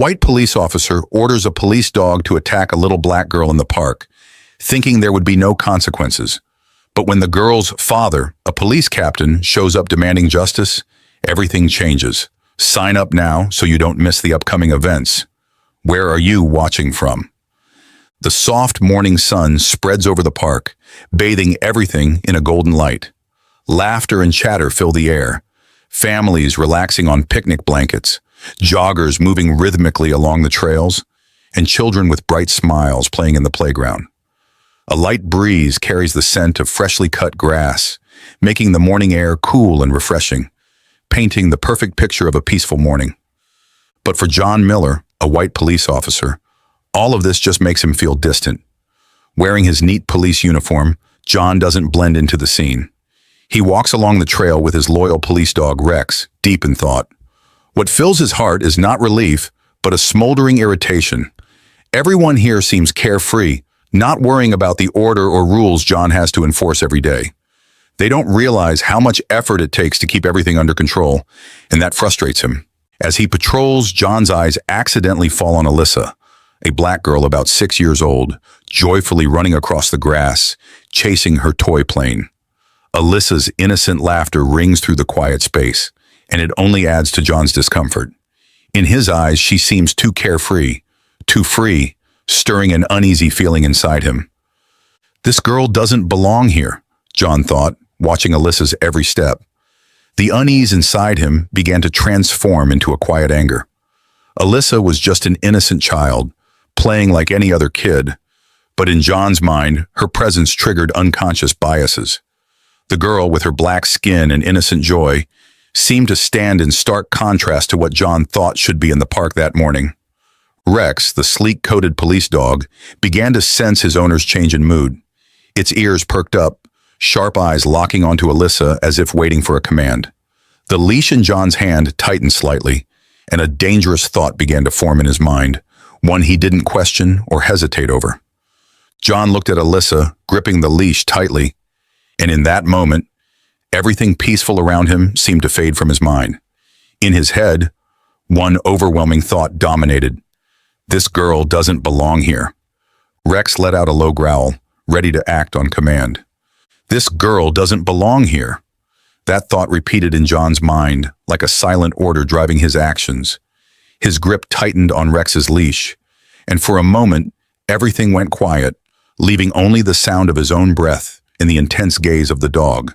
white police officer orders a police dog to attack a little black girl in the park, thinking there would be no consequences. But when the girl's father, a police captain, shows up demanding justice, everything changes. Sign up now so you don't miss the upcoming events. Where are you watching from? The soft morning sun spreads over the park, bathing everything in a golden light. Laughter and chatter fill the air. Families relaxing on picnic blankets, joggers moving rhythmically along the trails, and children with bright smiles playing in the playground. A light breeze carries the scent of freshly cut grass, making the morning air cool and refreshing, painting the perfect picture of a peaceful morning. But for John Miller, a white police officer, all of this just makes him feel distant. Wearing his neat police uniform, John doesn't blend into the scene. He walks along the trail with his loyal police dog Rex, deep in thought. What fills his heart is not relief, but a smoldering irritation. Everyone here seems carefree, not worrying about the order or rules John has to enforce every day. They don't realize how much effort it takes to keep everything under control, and that frustrates him. As he patrols, John's eyes accidentally fall on Alyssa, a black girl about 6 years old, joyfully running across the grass, chasing her toy plane. Alyssa's innocent laughter rings through the quiet space, and it only adds to John's discomfort. In his eyes, she seems too carefree, too free, stirring an uneasy feeling inside him. This girl doesn't belong here, John thought, watching Alyssa's every step. The unease inside him began to transform into a quiet anger. Alyssa was just an innocent child, playing like any other kid, but in John's mind, her presence triggered unconscious biases. The girl, with her black skin and innocent joy, seemed to stand in stark contrast to what John thought should be in the park that morning. Rex, the sleek-coated police dog, began to sense his owner's change in mood. Its ears perked up, sharp eyes locking onto Alyssa as if waiting for a command. The leash in John's hand tightened slightly, and a dangerous thought began to form in his mind, one he didn't question or hesitate over. John looked at Alyssa, gripping the leash tightly, and in that moment, everything peaceful around him seemed to fade from his mind. In his head, one overwhelming thought dominated. This girl doesn't belong here. Rex let out a low growl, ready to act on command. This girl doesn't belong here. That thought repeated in John's mind, like a silent order driving his actions. His grip tightened on Rex's leash, and for a moment, everything went quiet, leaving only the sound of his own breath and the intense gaze of the dog.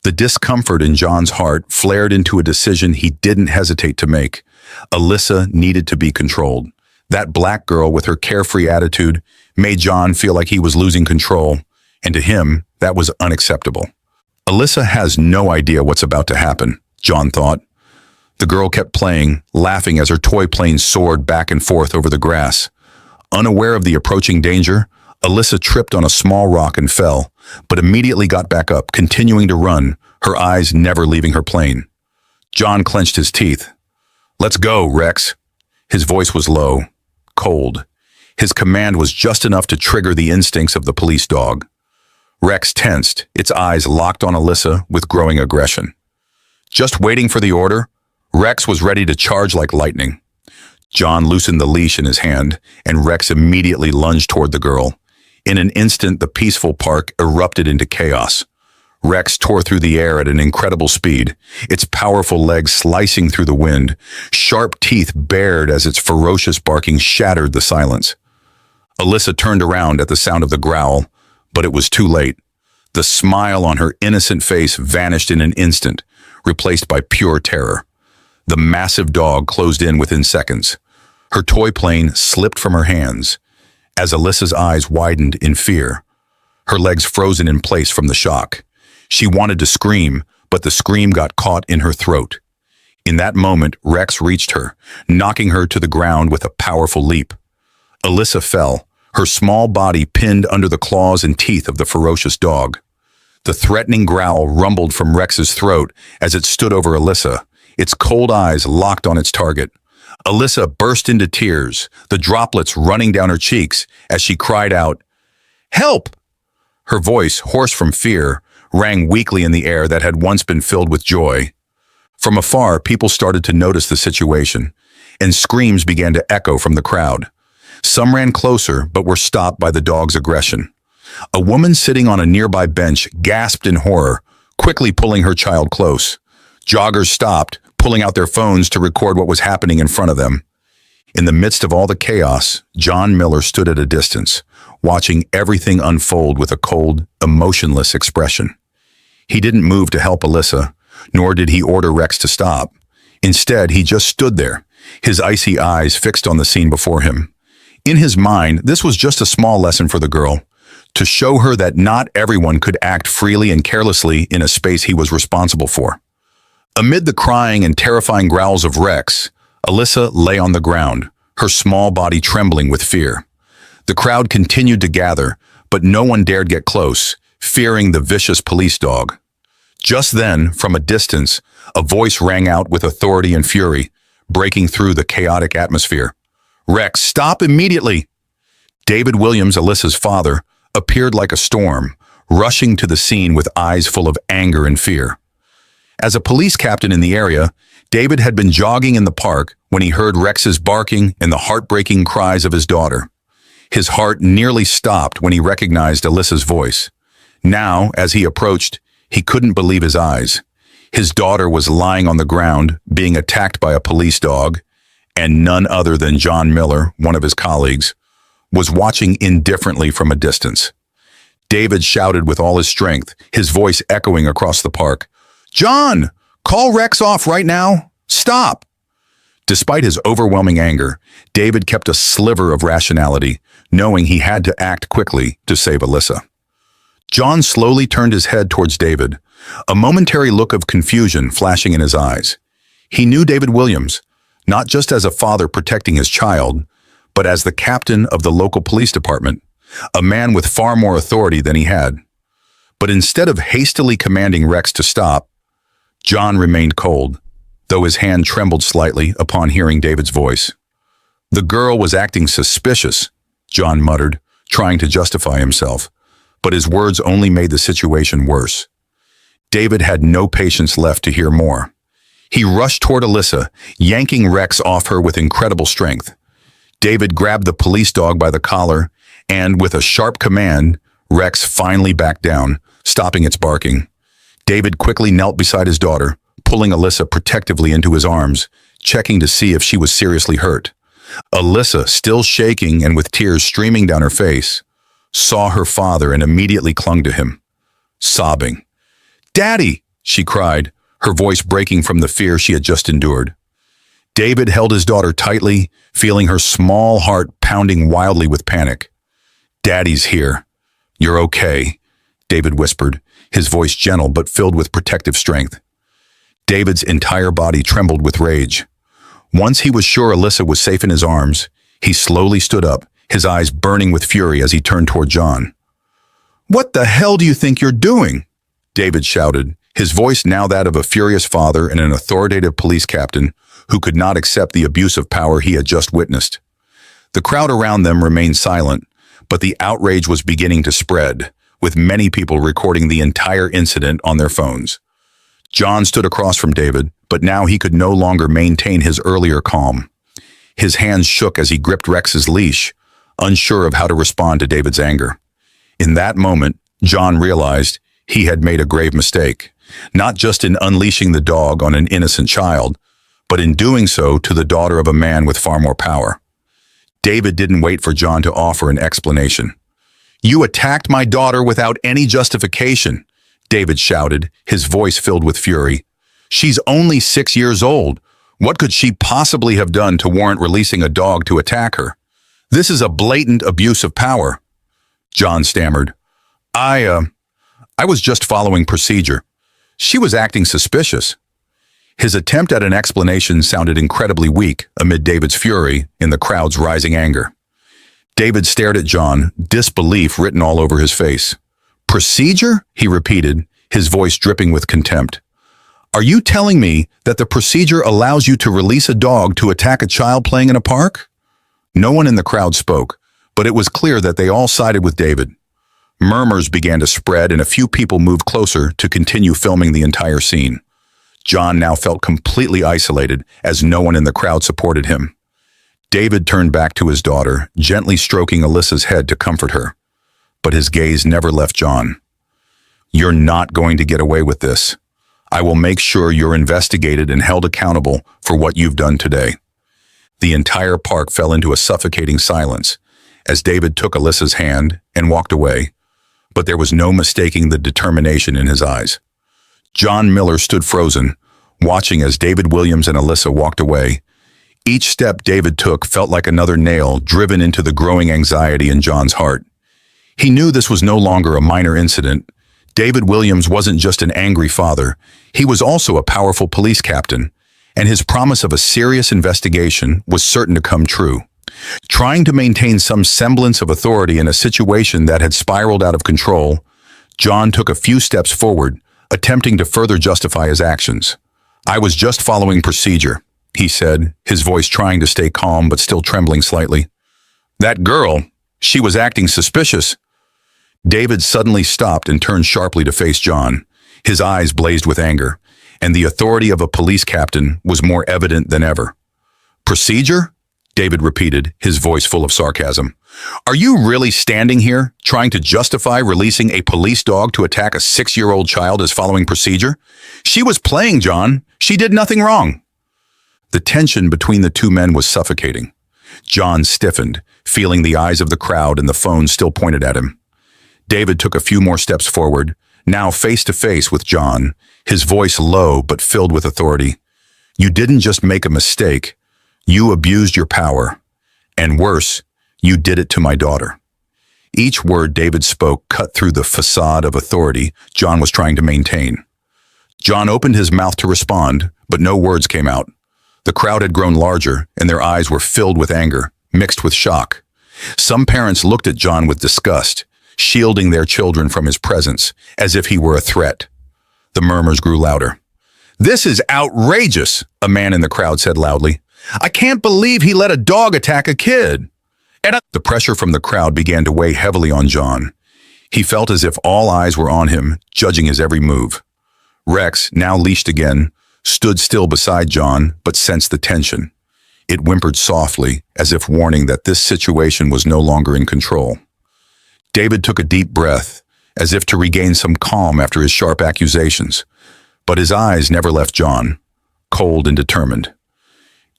The discomfort in John's heart flared into a decision he didn't hesitate to make. Alyssa needed to be controlled. That black girl with her carefree attitude made John feel like he was losing control, and to him, that was unacceptable. Alyssa has no idea what's about to happen, John thought. The girl kept playing, laughing as her toy plane soared back and forth over the grass. Unaware of the approaching danger, Alyssa tripped on a small rock and fell, but immediately got back up, continuing to run, her eyes never leaving her plane. John clenched his teeth. "Let's go, Rex." His voice was low, cold. His command was just enough to trigger the instincts of the police dog. Rex tensed, its eyes locked on Alyssa with growing aggression. Just waiting for the order, Rex was ready to charge like lightning. John loosened the leash in his hand, and Rex immediately lunged toward the girl. In an instant, the peaceful park erupted into chaos. Rex tore through the air at an incredible speed, its powerful legs slicing through the wind, sharp teeth bared as its ferocious barking shattered the silence. Alyssa turned around at the sound of the growl, but it was too late. The smile on her innocent face vanished in an instant, replaced by pure terror. The massive dog closed in within seconds. Her toy plane slipped from her hands. As Alyssa's eyes widened in fear, her legs frozen in place from the shock. She wanted to scream, but the scream got caught in her throat. In that moment, Rex reached her, knocking her to the ground with a powerful leap. Alyssa fell, her small body pinned under the claws and teeth of the ferocious dog. The threatening growl rumbled from Rex's throat as it stood over Alyssa, its cold eyes locked on its target. Alyssa burst into tears, the droplets running down her cheeks as she cried out, "Help!" Her voice, hoarse from fear, rang weakly in the air that had once been filled with joy. From afar, people started to notice the situation. and screams began to echo from the crowd. Some ran closer, but were stopped by the dog's aggression. A woman sitting on a nearby bench gasped in horror, quickly pulling her child close. Joggers stopped, pulling out their phones to record what was happening in front of them. In the midst of all the chaos, John Miller stood at a distance, watching everything unfold with a cold, emotionless expression. He didn't move to help Alyssa, nor did he order Rex to stop. Instead, he just stood there, his icy eyes fixed on the scene before him. In his mind, this was just a small lesson for the girl, to show her that not everyone could act freely and carelessly in a space he was responsible for. Amid the crying and terrifying growls of Rex, Alyssa lay on the ground, her small body trembling with fear. The crowd continued to gather, but no one dared get close, fearing the vicious police dog. Just then, from a distance, a voice rang out with authority and fury, breaking through the chaotic atmosphere. "Rex, stop immediately!" David Williams, Alyssa's father, appeared like a storm, rushing to the scene with eyes full of anger and fear. As a police captain in the area, David had been jogging in the park when he heard Rex's barking and the heartbreaking cries of his daughter. His heart nearly stopped when he recognized Alyssa's voice. Now, as he approached, he couldn't believe his eyes. His daughter was lying on the ground, being attacked by a police dog, and none other than John Miller, one of his colleagues, was watching indifferently from a distance. David shouted with all his strength, his voice echoing across the park. "John, call Rex off right now! Stop!" Despite his overwhelming anger, David kept a sliver of rationality, knowing he had to act quickly to save Alyssa. John slowly turned his head towards David, a momentary look of confusion flashing in his eyes. He knew David Williams, not just as a father protecting his child, but as the captain of the local police department, a man with far more authority than he had. But instead of hastily commanding Rex to stop, John remained cold, though his hand trembled slightly upon hearing David's voice. "The girl was acting suspicious," John muttered, trying to justify himself, but his words only made the situation worse. David had no patience left to hear more. He rushed toward Alyssa, yanking Rex off her with incredible strength. David grabbed the police dog by the collar, and with a sharp command, Rex finally backed down, stopping its barking. David quickly knelt beside his daughter, pulling Alyssa protectively into his arms, checking to see if she was seriously hurt. Alyssa, still shaking and with tears streaming down her face, saw her father and immediately clung to him, sobbing. "Daddy!" she cried, her voice breaking from the fear she had just endured. David held his daughter tightly, feeling her small heart pounding wildly with panic. "Daddy's here. You're okay," David whispered, his voice gentle but filled with protective strength. David's entire body trembled with rage. Once he was sure Alyssa was safe in his arms, he slowly stood up, his eyes burning with fury as he turned toward John. "What the hell do you think you're doing?" David shouted, his voice now that of a furious father and an authoritative police captain who could not accept the abuse of power he had just witnessed. The crowd around them remained silent, but the outrage was beginning to spread, with many people recording the entire incident on their phones. John stood across from David, but now he could no longer maintain his earlier calm. His hands shook as he gripped Rex's leash, unsure of how to respond to David's anger. In that moment, John realized he had made a grave mistake, not just in unleashing the dog on an innocent child, but in doing so to the daughter of a man with far more power. David didn't wait for John to offer an explanation. "You attacked my daughter without any justification," David shouted, his voice filled with fury. "She's only 6 years old. What could she possibly have done to warrant releasing a dog to attack her? This is a blatant abuse of power." John stammered. I was just following procedure. She was acting suspicious." His attempt at an explanation sounded incredibly weak amid David's fury and the crowd's rising anger. David stared at John, disbelief written all over his face. "Procedure?" he repeated, his voice dripping with contempt. "Are you telling me that the procedure allows you to release a dog to attack a child playing in a park?" No one in the crowd spoke, but it was clear that they all sided with David. Murmurs began to spread and a few people moved closer to continue filming the entire scene. John now felt completely isolated as no one in the crowd supported him. David turned back to his daughter, gently stroking Alyssa's head to comfort her. But his gaze never left John. "You're not going to get away with this. I will make sure you're investigated and held accountable for what you've done today." The entire park fell into a suffocating silence as David took Alyssa's hand and walked away, but there was no mistaking the determination in his eyes. John Miller stood frozen, watching as David Williams and Alyssa walked away. Each step David took felt like another nail driven into the growing anxiety in John's heart. He knew this was no longer a minor incident. David Williams wasn't just an angry father, he was also a powerful police captain, and his promise of a serious investigation was certain to come true. Trying to maintain some semblance of authority in a situation that had spiraled out of control, John took a few steps forward, attempting to further justify his actions. "I was just following procedure," he said, his voice trying to stay calm but still trembling slightly. "That girl, she was acting suspicious." David suddenly stopped and turned sharply to face John. His eyes blazed with anger, and the authority of a police captain was more evident than ever. "Procedure?" David repeated, his voice full of sarcasm. "Are you really standing here, trying to justify releasing a police dog to attack a 6-year-old child as following procedure? She was playing, John. She did nothing wrong." The tension between the two men was suffocating. John stiffened, feeling the eyes of the crowd and the phone still pointed at him. David took a few more steps forward, now face to face with John, his voice low but filled with authority. "You didn't just make a mistake. You abused your power. And worse, you did it to my daughter." Each word David spoke cut through the facade of authority John was trying to maintain. John opened his mouth to respond, but no words came out. The crowd had grown larger, and their eyes were filled with anger, mixed with shock. Some parents looked at John with disgust, shielding their children from his presence, as if he were a threat. The murmurs grew louder. "This is outrageous," a man in the crowd said loudly. "I can't believe he let a dog attack a kid." The pressure from the crowd began to weigh heavily on John. He felt as if all eyes were on him, judging his every move. Rex, now leashed again, stood still beside John, but sensed the tension. It whimpered softly, as if warning that this situation was no longer in control. David took a deep breath, as if to regain some calm after his sharp accusations, but his eyes never left John, cold and determined.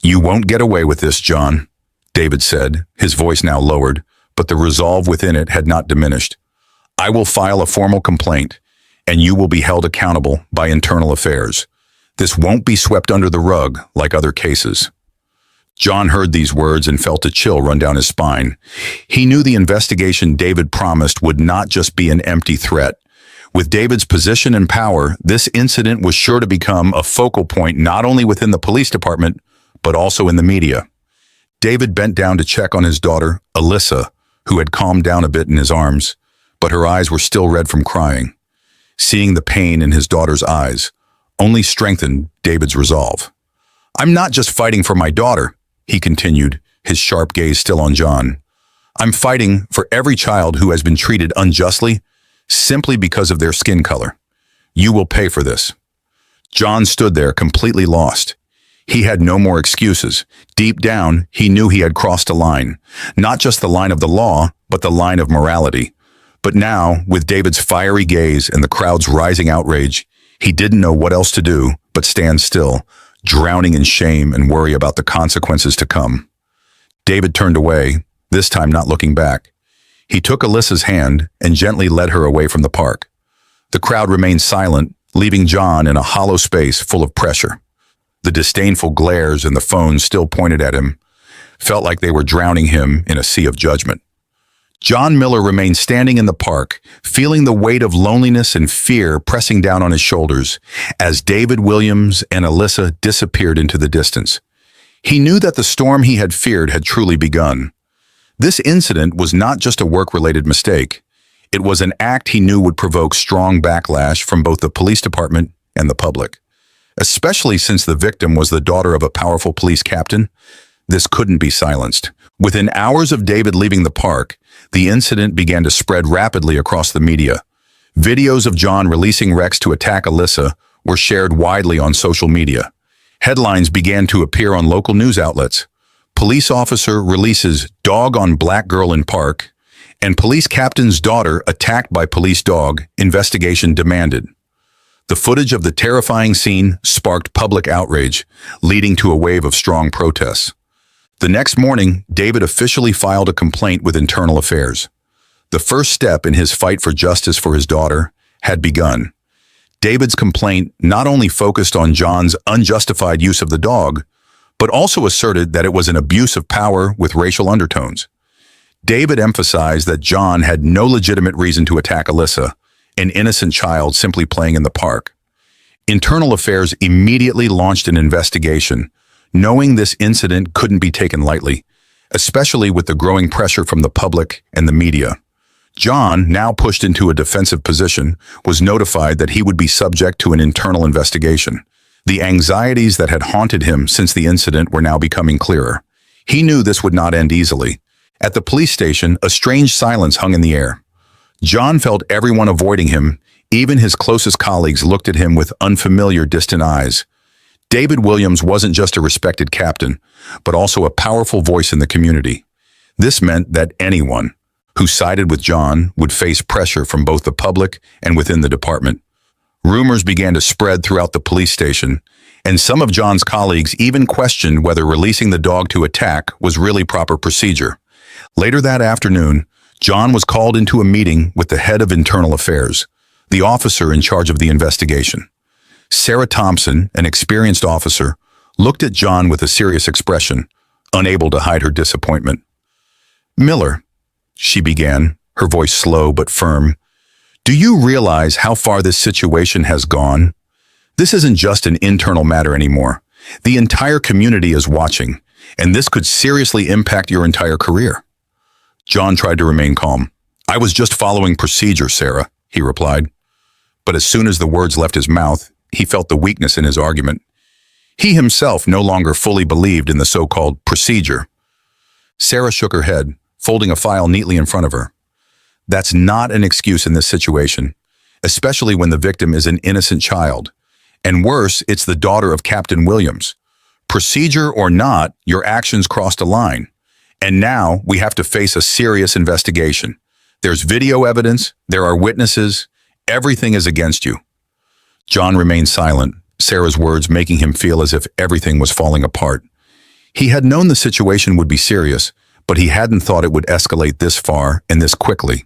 "You won't get away with this, John," David said, his voice now lowered, but the resolve within it had not diminished. "I will file a formal complaint, and you will be held accountable by internal affairs. This won't be swept under the rug like other cases." John heard these words and felt a chill run down his spine. He knew the investigation David promised would not just be an empty threat. With David's position and power, this incident was sure to become a focal point not only within the police department, but also in the media. David bent down to check on his daughter, Alyssa, who had calmed down a bit in his arms, but her eyes were still red from crying. Seeing the pain in his daughter's eyes only strengthened David's resolve. "I'm not just fighting for my daughter," he continued, his sharp gaze still on John. "I'm fighting for every child who has been treated unjustly simply because of their skin color. You will pay for this." John stood there completely lost. He had no more excuses. Deep down, he knew he had crossed a line, not just the line of the law, but the line of morality. But now, with David's fiery gaze and the crowd's rising outrage, he didn't know what else to do but stand still, drowning in shame and worry about the consequences to come. David turned away, this time not looking back. He took Alyssa's hand and gently led her away from the park. The crowd remained silent, leaving John in a hollow space full of pressure. The disdainful glares and the phone still pointed at him felt like they were drowning him in a sea of judgment. John Miller remained standing in the park, feeling the weight of loneliness and fear pressing down on his shoulders as David Williams and Alyssa disappeared into the distance. He knew that the storm he had feared had truly begun. This incident was not just a work-related mistake. It was an act he knew would provoke strong backlash from both the police department and the public. Especially since the victim was the daughter of a powerful police captain, this couldn't be silenced. Within hours of David leaving the park, the incident began to spread rapidly across the media. Videos of John releasing Rex to attack Alyssa were shared widely on social media. Headlines began to appear on local news outlets. Police officer releases dog on black girl in park, and police captain's daughter attacked by police dog, investigation demanded. The footage of the terrifying scene sparked public outrage, leading to a wave of strong protests. The next morning, David officially filed a complaint with Internal Affairs. The first step in his fight for justice for his daughter had begun. David's complaint not only focused on John's unjustified use of the dog, but also asserted that it was an abuse of power with racial undertones. David emphasized that John had no legitimate reason to attack Alyssa, an innocent child simply playing in the park. Internal Affairs immediately launched an investigation, knowing this incident couldn't be taken lightly, especially with the growing pressure from the public and the media. John, now pushed into a defensive position, was notified that he would be subject to an internal investigation. The anxieties that had haunted him since the incident were now becoming clearer. He knew this would not end easily. At the police station, a strange silence hung in the air. John felt everyone avoiding him. Even his closest colleagues looked at him with unfamiliar, distant eyes. David Williams wasn't just a respected captain, but also a powerful voice in the community. This meant that anyone who sided with John would face pressure from both the public and within the department. Rumors began to spread throughout the police station, and some of John's colleagues even questioned whether releasing the dog to attack was really proper procedure. Later that afternoon, John was called into a meeting with the head of Internal Affairs, the officer in charge of the investigation. Sarah Thompson, an experienced officer, looked at John with a serious expression, unable to hide her disappointment. "Miller," she began, her voice slow but firm, "do you realize how far this situation has gone? This isn't just an internal matter anymore. The entire community is watching, and this could seriously impact your entire career." John tried to remain calm. "I was just following procedure, Sarah," he replied. But as soon as the words left his mouth, he felt the weakness in his argument. He himself no longer fully believed in the so-called procedure. Sarah shook her head, folding a file neatly in front of her. "That's not an excuse in this situation, especially when the victim is an innocent child. And worse, it's the daughter of Captain Williams. Procedure or not, your actions crossed a line. And now we have to face a serious investigation. There's video evidence, there are witnesses, everything is against you." John remained silent, Sarah's words making him feel as if everything was falling apart. He had known the situation would be serious, but he hadn't thought it would escalate this far and this quickly.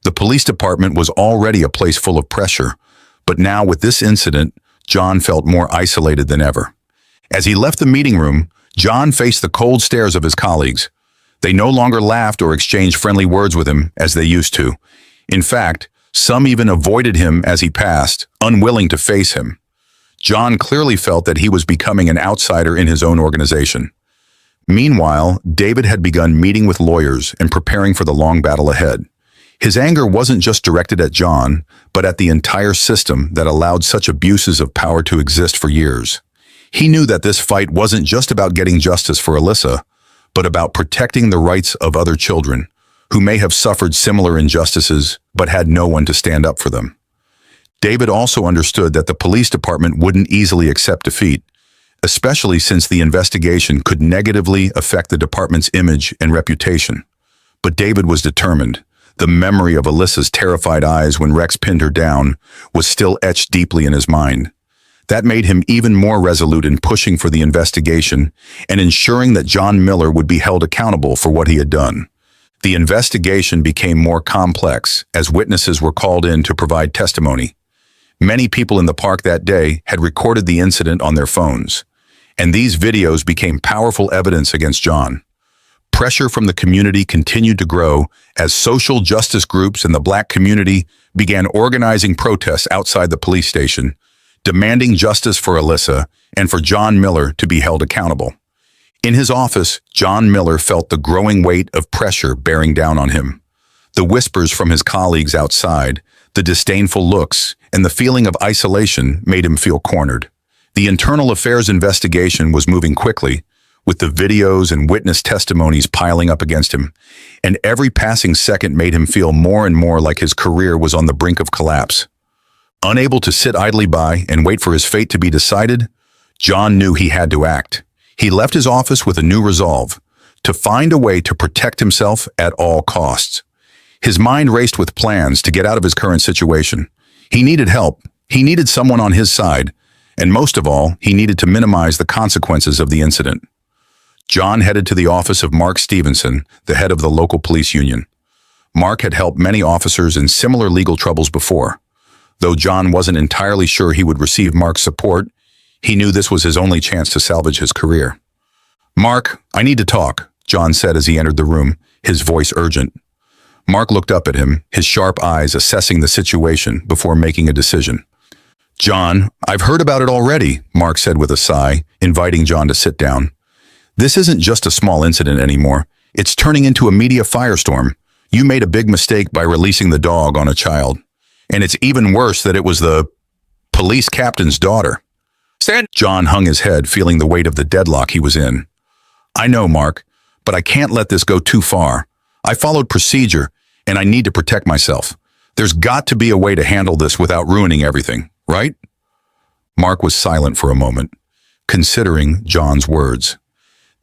The police department was already a place full of pressure, but now with this incident, John felt more isolated than ever. As he left the meeting room, John faced the cold stares of his colleagues. They no longer laughed or exchanged friendly words with him as they used to. In fact, some even avoided him as he passed, unwilling to face him. John clearly felt that he was becoming an outsider in his own organization. Meanwhile, David had begun meeting with lawyers and preparing for the long battle ahead. His anger wasn't just directed at John, but at the entire system that allowed such abuses of power to exist for years. He knew that this fight wasn't just about getting justice for Alyssa, but about protecting the rights of other children who may have suffered similar injustices but had no one to stand up for them. David also understood that the police department wouldn't easily accept defeat, especially since the investigation could negatively affect the department's image and reputation. But David was determined. The memory of Alyssa's terrified eyes when Rex pinned her down was still etched deeply in his mind. That made him even more resolute in pushing for the investigation and ensuring that John Miller would be held accountable for what he had done. The investigation became more complex as witnesses were called in to provide testimony. Many people in the park that day had recorded the incident on their phones, and these videos became powerful evidence against John. Pressure from the community continued to grow as social justice groups in the Black community began organizing protests outside the police station, demanding justice for Alyssa and for John Miller to be held accountable. In his office, John Miller felt the growing weight of pressure bearing down on him. The whispers from his colleagues outside, the disdainful looks, and the feeling of isolation made him feel cornered. The Internal Affairs investigation was moving quickly, with the videos and witness testimonies piling up against him, and every passing second made him feel more and more like his career was on the brink of collapse. Unable to sit idly by and wait for his fate to be decided, John knew he had to act. He left his office with a new resolve, to find a way to protect himself at all costs. His mind raced with plans to get out of his current situation. He needed help, he needed someone on his side, and most of all, he needed to minimize the consequences of the incident. John headed to the office of Mark Stevenson, the head of the local police union. Mark had helped many officers in similar legal troubles before. Though John wasn't entirely sure he would receive Mark's support, he knew this was his only chance to salvage his career. "Mark, I need to talk," John said as he entered the room, his voice urgent. Mark looked up at him, his sharp eyes assessing the situation before making a decision. "John, I've heard about it already," Mark said with a sigh, inviting John to sit down. "This isn't just a small incident anymore. It's turning into a media firestorm. You made a big mistake by releasing the dog on a child. And it's even worse that it was the police captain's daughter." John hung his head, feeling the weight of the deadlock he was in. "I know, Mark, but I can't let this go too far. I followed procedure, and I need to protect myself. There's got to be a way to handle this without ruining everything, right?" Mark was silent for a moment, considering John's words.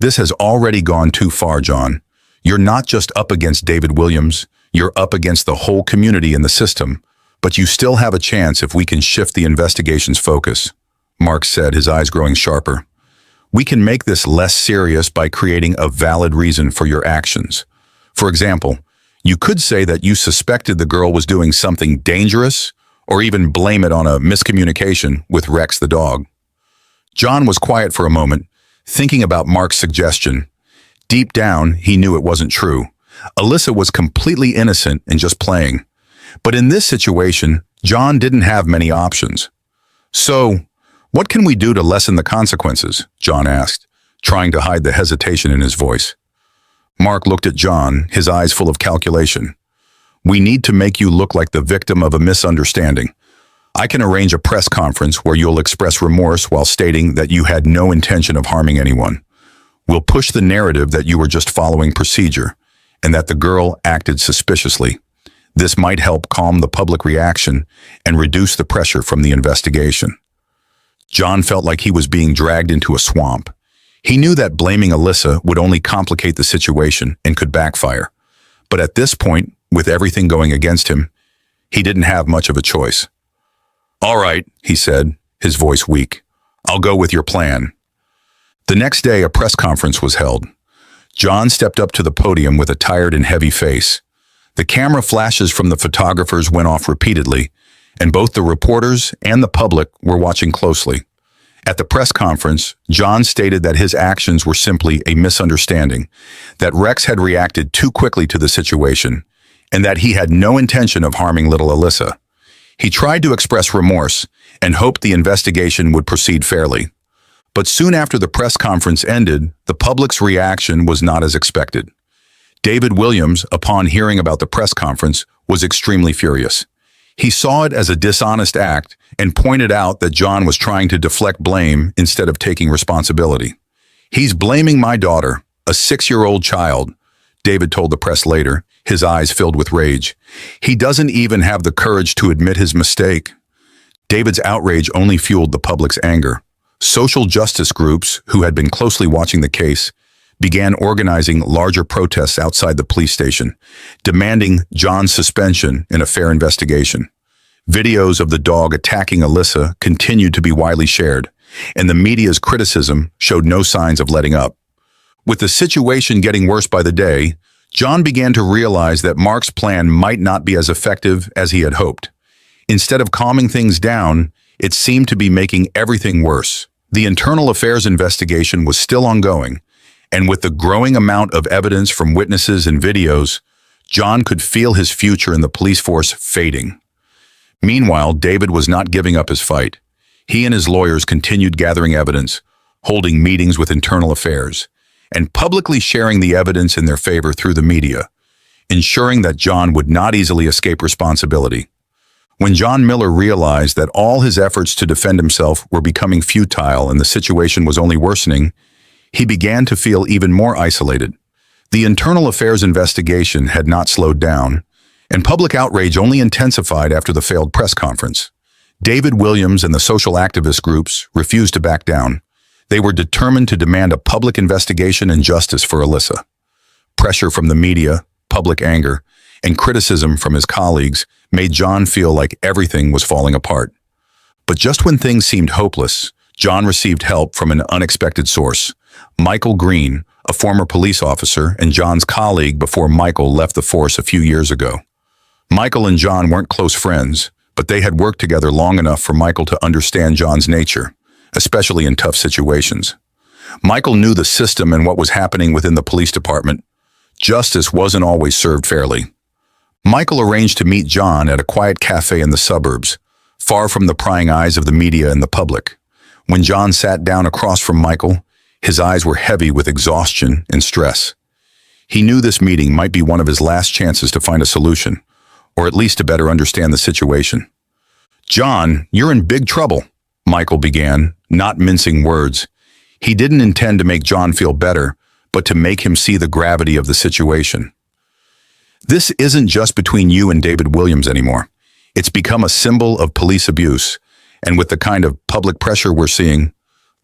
"This has already gone too far, John. You're not just up against David Williams, you're up against the whole community in the system, but you still have a chance if we can shift the investigation's focus," Mark said, his eyes growing sharper. "We can make this less serious by creating a valid reason for your actions. For example, you could say that you suspected the girl was doing something dangerous, or even blame it on a miscommunication with Rex the dog." John was quiet for a moment, thinking about Mark's suggestion. Deep down, he knew it wasn't true. Alyssa was completely innocent and just playing. But in this situation, John didn't have many options. "So, what can we do to lessen the consequences?" John asked, trying to hide the hesitation in his voice. Mark looked at John, his eyes full of calculation. "We need to make you look like the victim of a misunderstanding. I can arrange a press conference where you'll express remorse while stating that you had no intention of harming anyone. We'll push the narrative that you were just following procedure, and that the girl acted suspiciously. This might help calm the public reaction and reduce the pressure from the investigation." John felt like he was being dragged into a swamp. He knew that blaming Alyssa would only complicate the situation and could backfire. But at this point, with everything going against him, he didn't have much of a choice. "All right," he said, his voice weak. "I'll go with your plan." The next day, a press conference was held. John stepped up to the podium with a tired and heavy face. The camera flashes from the photographers went off repeatedly, and both the reporters and the public were watching closely. At the press conference, John stated that his actions were simply a misunderstanding, that Rex had reacted too quickly to the situation, and that he had no intention of harming little Alyssa. He tried to express remorse and hoped the investigation would proceed fairly. But soon after the press conference ended, the public's reaction was not as expected. David Williams, upon hearing about the press conference, was extremely furious. He saw it as a dishonest act and pointed out that John was trying to deflect blame instead of taking responsibility. "He's blaming my daughter, a 6-year-old child," David told the press later, his eyes filled with rage. "He doesn't even have the courage to admit his mistake." David's outrage only fueled the public's anger. Social justice groups, who had been closely watching the case, began organizing larger protests outside the police station, demanding John's suspension and a fair investigation. Videos of the dog attacking Alyssa continued to be widely shared, and the media's criticism showed no signs of letting up. With the situation getting worse by the day, John began to realize that Mark's plan might not be as effective as he had hoped. Instead of calming things down, it seemed to be making everything worse. The internal affairs investigation was still ongoing, and with the growing amount of evidence from witnesses and videos, John could feel his future in the police force fading. Meanwhile, David was not giving up his fight. He and his lawyers continued gathering evidence, holding meetings with internal affairs, and publicly sharing the evidence in their favor through the media, ensuring that John would not easily escape responsibility. When John Miller realized that all his efforts to defend himself were becoming futile and the situation was only worsening, he began to feel even more isolated. The internal affairs investigation had not slowed down, and public outrage only intensified after the failed press conference. David Williams and the social activist groups refused to back down. They were determined to demand a public investigation and justice for Alyssa. Pressure from the media, public anger, and criticism from his colleagues made John feel like everything was falling apart. But just when things seemed hopeless, John received help from an unexpected source. Michael Green, a former police officer and John's colleague before Michael left the force a few years ago. Michael and John weren't close friends, but they had worked together long enough for Michael to understand John's nature, especially in tough situations. Michael knew the system and what was happening within the police department. Justice wasn't always served fairly. Michael arranged to meet John at a quiet cafe in the suburbs, far from the prying eyes of the media and the public. When John sat down across from Michael, his eyes were heavy with exhaustion and stress. He knew this meeting might be one of his last chances to find a solution, or at least to better understand the situation. "John, you're in big trouble," Michael began, not mincing words. He didn't intend to make John feel better, but to make him see the gravity of the situation. "This isn't just between you and David Williams anymore. It's become a symbol of police abuse, and with the kind of public pressure we're seeing,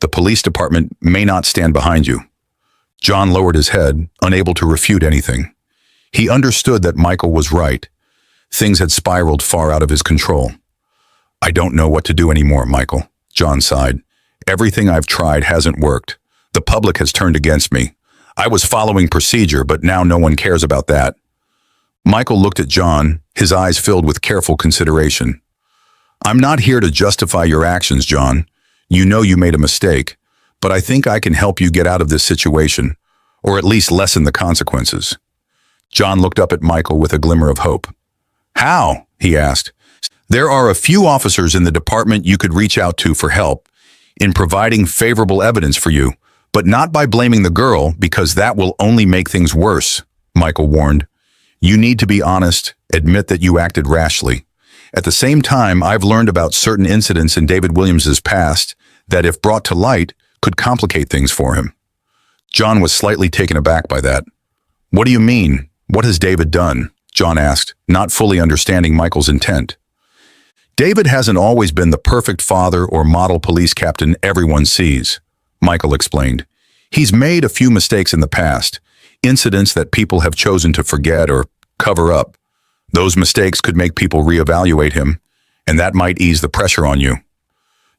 the police department may not stand behind you." John lowered his head, unable to refute anything. He understood that Michael was right. Things had spiraled far out of his control. "I don't know what to do anymore, Michael," John sighed. "Everything I've tried hasn't worked. The public has turned against me. I was following procedure, but now no one cares about that." Michael looked at John, his eyes filled with careful consideration. "I'm not here to justify your actions, John. You know you made a mistake, but I think I can help you get out of this situation, or at least lessen the consequences." John looked up at Michael with a glimmer of hope. "How?" he asked. "There are a few officers in the department you could reach out to for help in providing favorable evidence for you, but not by blaming the girl, because that will only make things worse," Michael warned. "You need to be honest, admit that you acted rashly. At the same time, I've learned about certain incidents in David Williams's past that, if brought to light, could complicate things for him." John was slightly taken aback by that. "What do you mean? What has David done?" John asked, not fully understanding Michael's intent. "David hasn't always been the perfect father or model police captain everyone sees," Michael explained. "He's made a few mistakes in the past, incidents that people have chosen to forget or cover up. Those mistakes could make people reevaluate him, and that might ease the pressure on you."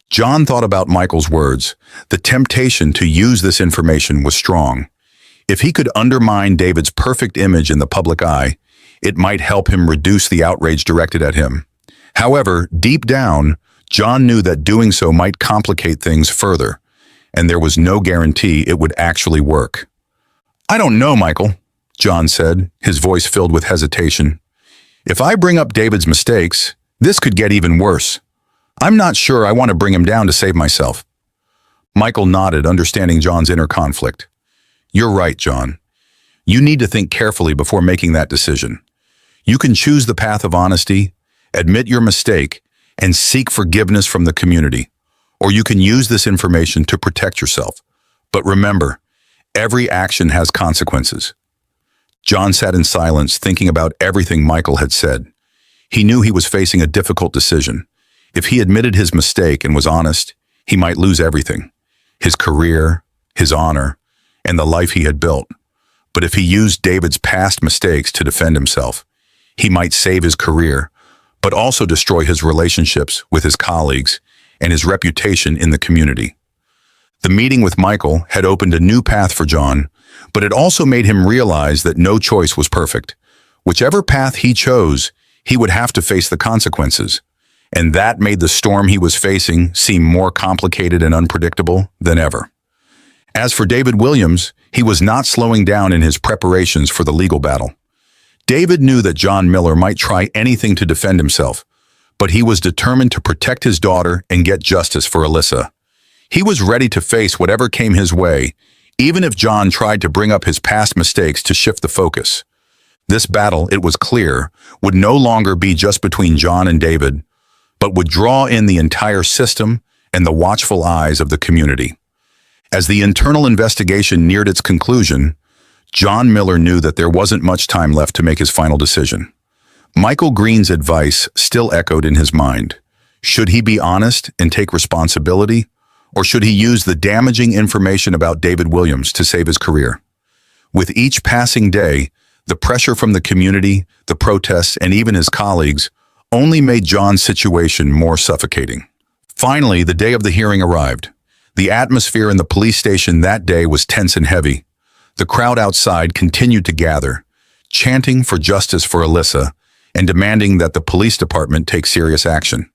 John thought about Michael's words. The temptation to use this information was strong. If he could undermine David's perfect image in the public eye, it might help him reduce the outrage directed at him. However, deep down, John knew that doing so might complicate things further, and there was no guarantee it would actually work. "I don't know, Michael," John said, his voice filled with hesitation. "If I bring up David's mistakes, this could get even worse. I'm not sure I want to bring him down to save myself." Michael nodded, understanding John's inner conflict. "You're right, John. You need to think carefully before making that decision. You can choose the path of honesty, admit your mistake, and seek forgiveness from the community, or you can use this information to protect yourself. But remember, every action has consequences." John sat in silence, thinking about everything Michael had said. He knew he was facing a difficult decision. If he admitted his mistake and was honest, he might lose everything: his career, his honor, and the life he had built. But if he used David's past mistakes to defend himself, he might save his career, but also destroy his relationships with his colleagues and his reputation in the community. The meeting with Michael had opened a new path for John, but it also made him realize that no choice was perfect. Whichever path he chose, he would have to face the consequences, and that made the storm he was facing seem more complicated and unpredictable than ever. As for David Williams, he was not slowing down in his preparations for the legal battle. David knew that John Miller might try anything to defend himself, but he was determined to protect his daughter and get justice for Alyssa. He was ready to face whatever came his way, even if John tried to bring up his past mistakes to shift the focus. This battle, it was clear, would no longer be just between John and David, but would draw in the entire system and the watchful eyes of the community. As the internal investigation neared its conclusion, John Miller knew that there wasn't much time left to make his final decision. Michael Green's advice still echoed in his mind. Should he be honest and take responsibility, or should he use the damaging information about David Williams to save his career? With each passing day, the pressure from the community, the protests, and even his colleagues only made John's situation more suffocating. Finally, the day of the hearing arrived. The atmosphere in the police station that day was tense and heavy. The crowd outside continued to gather, chanting for justice for Alyssa and demanding that the police department take serious action.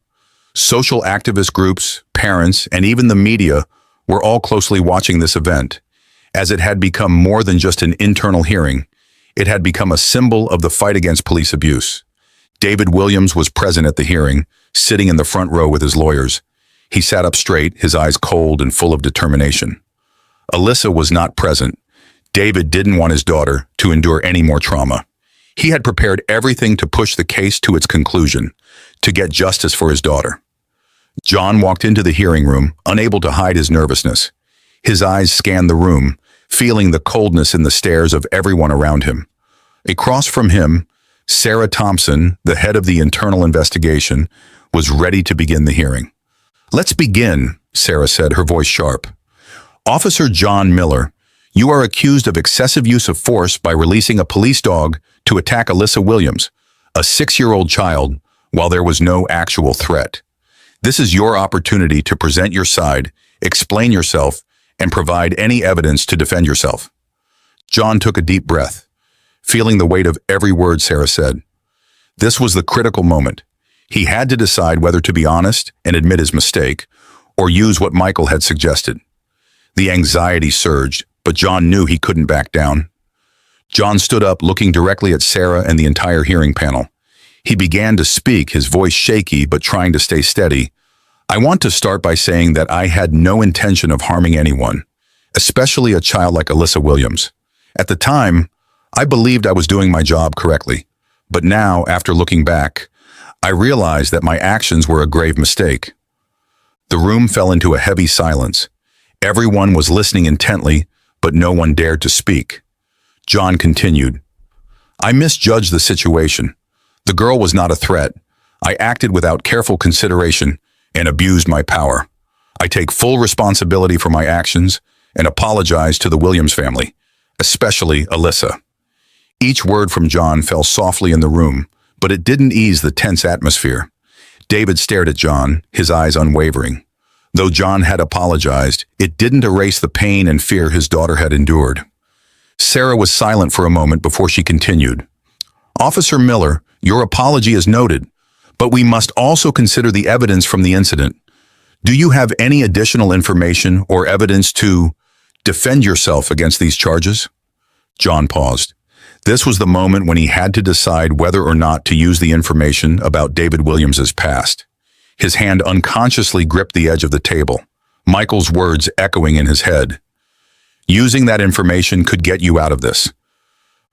Social activist groups, parents, and even the media were all closely watching this event, as it had become more than just an internal hearing. It had become a symbol of the fight against police abuse. David Williams was present at the hearing, sitting in the front row with his lawyers. He sat up straight, his eyes cold and full of determination. Alyssa was not present. David didn't want his daughter to endure any more trauma. He had prepared everything to push the case to its conclusion, to get justice for his daughter. John walked into the hearing room, unable to hide his nervousness. His eyes scanned the room, feeling the coldness in the stares of everyone around him. Across from him, Sarah Thompson, the head of the internal investigation, was ready to begin the hearing. "Let's begin," Sarah said, her voice sharp. "Officer John Miller, you are accused of excessive use of force by releasing a police dog to attack Alyssa Williams, a 6-year-old child, while there was no actual threat. This is your opportunity to present your side, explain yourself, and provide any evidence to defend yourself." John took a deep breath, feeling the weight of every word Sarah said. This was the critical moment. He had to decide whether to be honest and admit his mistake, or use what Michael had suggested. The anxiety surged, but John knew he couldn't back down. John stood up, looking directly at Sarah and the entire hearing panel. He began to speak, his voice shaky but trying to stay steady. "I want to start by saying that I had no intention of harming anyone, especially a child like Alyssa Williams. At the time, I believed I was doing my job correctly. But now, after looking back, I realized that my actions were a grave mistake." The room fell into a heavy silence. Everyone was listening intently, but no one dared to speak. John continued, "I misjudged the situation. The girl was not a threat. I acted without careful consideration and abused my power. I take full responsibility for my actions and apologize to the Williams family, especially Alyssa." Each word from John fell softly in the room, but it didn't ease the tense atmosphere. David stared at John, his eyes unwavering. Though John had apologized, it didn't erase the pain and fear his daughter had endured. Sarah was silent for a moment before she continued. "Officer Miller, your apology is noted, but we must also consider the evidence from the incident. Do you have any additional information or evidence to defend yourself against these charges?" John paused. This was the moment when he had to decide whether or not to use the information about David Williams's past. His hand unconsciously gripped the edge of the table, Michael's words echoing in his head. "Using that information could get you out of this."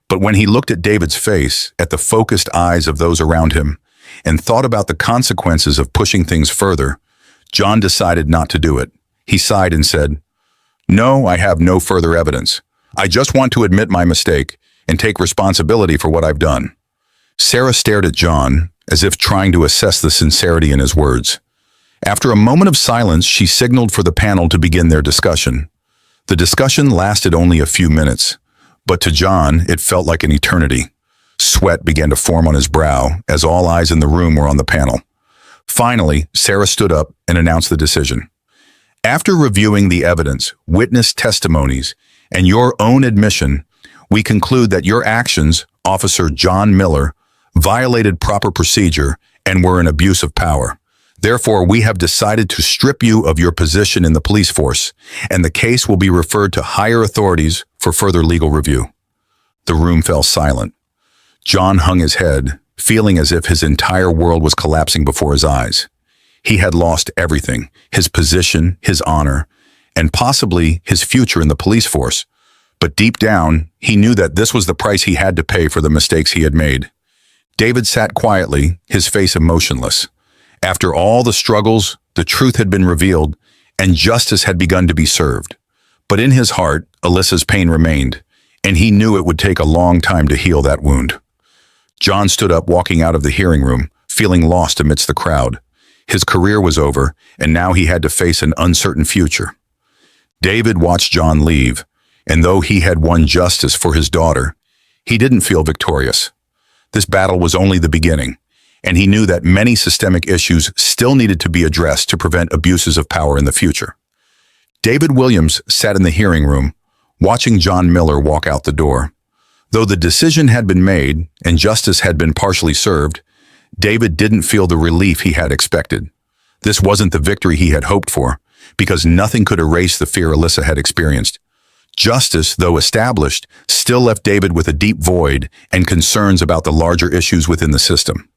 But when he looked at David's face, at the focused eyes of those around him, and thought about the consequences of pushing things further, John decided not to do it. He sighed and said, "No, I have no further evidence. I just want to admit my mistake and take responsibility for what I've done." Sarah stared at John, as if trying to assess the sincerity in his words. After a moment of silence, she signaled for the panel to begin their discussion. The discussion lasted only a few minutes, but to John, it felt like an eternity. Sweat began to form on his brow as all eyes in the room were on the panel. Finally, Sarah stood up and announced the decision. "After reviewing the evidence, witness testimonies, and your own admission, we conclude that your actions, Officer John Miller, violated proper procedure and were an abuse of power. Therefore, we have decided to strip you of your position in the police force, and the case will be referred to higher authorities for further legal review." The room fell silent. John hung his head, feeling as if his entire world was collapsing before his eyes. He had lost everything, his position, his honor, and possibly his future in the police force. But deep down, he knew that this was the price he had to pay for the mistakes he had made. David sat quietly, his face emotionless. After all the struggles, the truth had been revealed, and justice had begun to be served. But in his heart, Alyssa's pain remained, and he knew it would take a long time to heal that wound. John stood up, walking out of the hearing room, feeling lost amidst the crowd. His career was over, and now he had to face an uncertain future. David watched John leave, and though he had won justice for his daughter, he didn't feel victorious. This battle was only the beginning, and he knew that many systemic issues still needed to be addressed to prevent abuses of power in the future. David Williams sat in the hearing room, watching John Miller walk out the door. Though the decision had been made and justice had been partially served, David didn't feel the relief he had expected. This wasn't the victory he had hoped for, because nothing could erase the fear Alyssa had experienced. Justice, though established, still left David with a deep void and concerns about the larger issues within the system.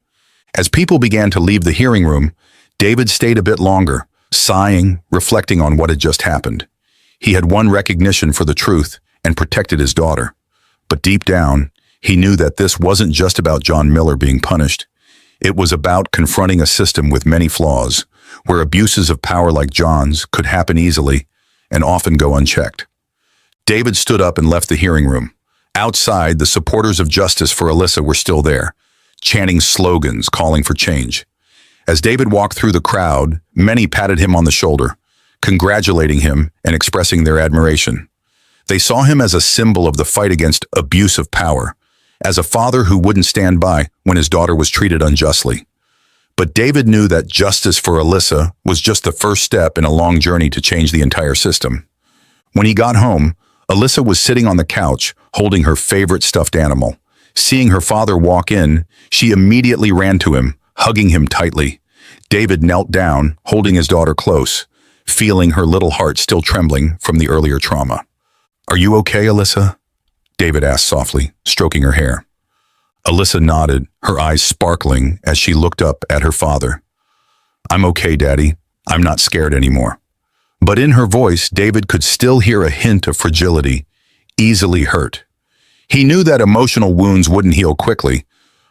As people began to leave the hearing room, David stayed a bit longer, sighing, reflecting on what had just happened. He had won recognition for the truth and protected his daughter. But deep down, he knew that this wasn't just about John Miller being punished. It was about confronting a system with many flaws, where abuses of power like John's could happen easily and often go unchecked. David stood up and left the hearing room. Outside, the supporters of justice for Alyssa were still there, chanting slogans calling for change. As David walked through the crowd, many patted him on the shoulder, congratulating him and expressing their admiration. They saw him as a symbol of the fight against abuse of power, as a father who wouldn't stand by when his daughter was treated unjustly. But David knew that justice for Alyssa was just the first step in a long journey to change the entire system. When he got home, Alyssa was sitting on the couch, holding her favorite stuffed animal. Seeing her father walk in, she immediately ran to him, hugging him tightly. David knelt down, holding his daughter close, feeling her little heart still trembling from the earlier trauma. "Are you okay, Alyssa?" David asked softly, stroking her hair. Alyssa nodded, her eyes sparkling as she looked up at her father. "I'm okay, Daddy. I'm not scared anymore." But in her voice, David could still hear a hint of fragility, easily hurt. He knew that emotional wounds wouldn't heal quickly,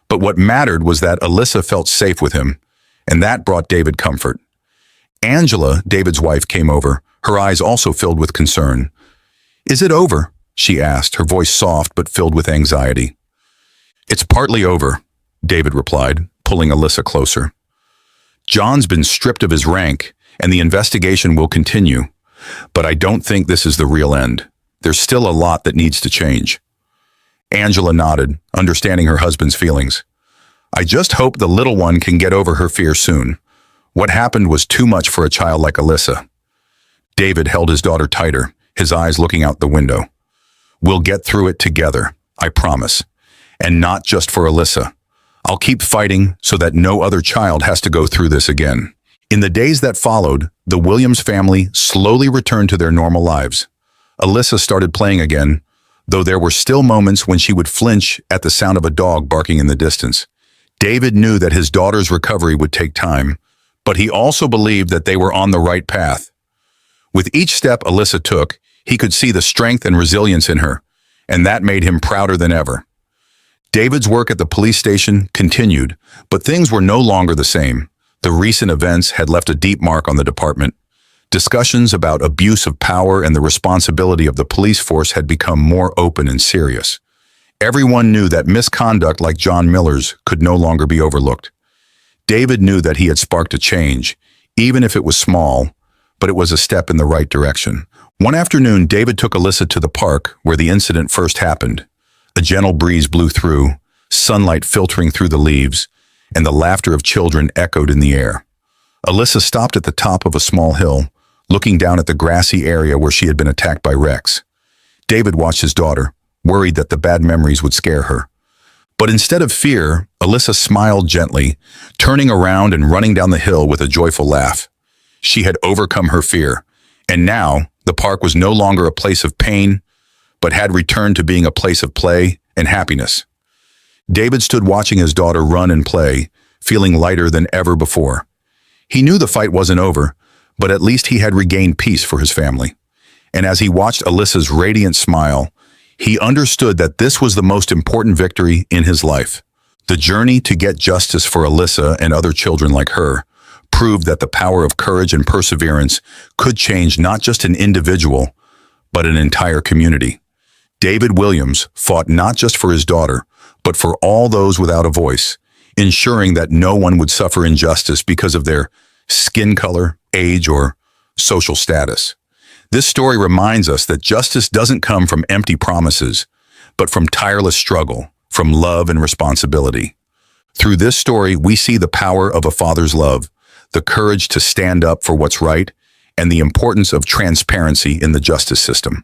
but what mattered was that Alyssa felt safe with him, and that brought David comfort. Angela, David's wife, came over, her eyes also filled with concern. "Is it over?" she asked, her voice soft but filled with anxiety. "It's partly over," David replied, pulling Alyssa closer. "John's been stripped of his rank, and the investigation will continue. But I don't think this is the real end. There's still a lot that needs to change." Angela nodded, understanding her husband's feelings. "I just hope the little one can get over her fear soon. What happened was too much for a child like Alyssa." David held his daughter tighter, his eyes looking out the window. "We'll get through it together, I promise. And not just for Alyssa. I'll keep fighting so that no other child has to go through this again." In the days that followed, the Williams family slowly returned to their normal lives. Alyssa started playing again, though there were still moments when she would flinch at the sound of a dog barking in the distance. David knew that his daughter's recovery would take time, but he also believed that they were on the right path. With each step Alyssa took, he could see the strength and resilience in her, and that made him prouder than ever. David's work at the police station continued, but things were no longer the same. The recent events had left a deep mark on the department. Discussions about abuse of power and the responsibility of the police force had become more open and serious. Everyone knew that misconduct like John Miller's could no longer be overlooked. David knew that he had sparked a change, even if it was small, but it was a step in the right direction. One afternoon, David took Alyssa to the park where the incident first happened. A gentle breeze blew through, sunlight filtering through the leaves, and the laughter of children echoed in the air. Alyssa stopped at the top of a small hill, looking down at the grassy area where she had been attacked by Rex. David watched his daughter, worried that the bad memories would scare her. But instead of fear, Alyssa smiled gently, turning around and running down the hill with a joyful laugh. She had overcome her fear, and now the park was no longer a place of pain, but had returned to being a place of play and happiness. David stood watching his daughter run and play, feeling lighter than ever before. He knew the fight wasn't over, but at least he had regained peace for his family. And as he watched Alyssa's radiant smile, he understood that this was the most important victory in his life. The journey to get justice for Alyssa and other children like her proved that the power of courage and perseverance could change not just an individual, but an entire community. David Williams fought not just for his daughter, but for all those without a voice, ensuring that no one would suffer injustice because of their skin color, age, or social status. This story reminds us that justice doesn't come from empty promises, but from tireless struggle, from love and responsibility. Through this story, we see the power of a father's love, the courage to stand up for what's right, and the importance of transparency in the justice system.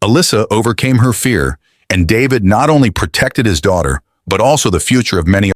Alyssa overcame her fear, and David not only protected his daughter, but also the future of many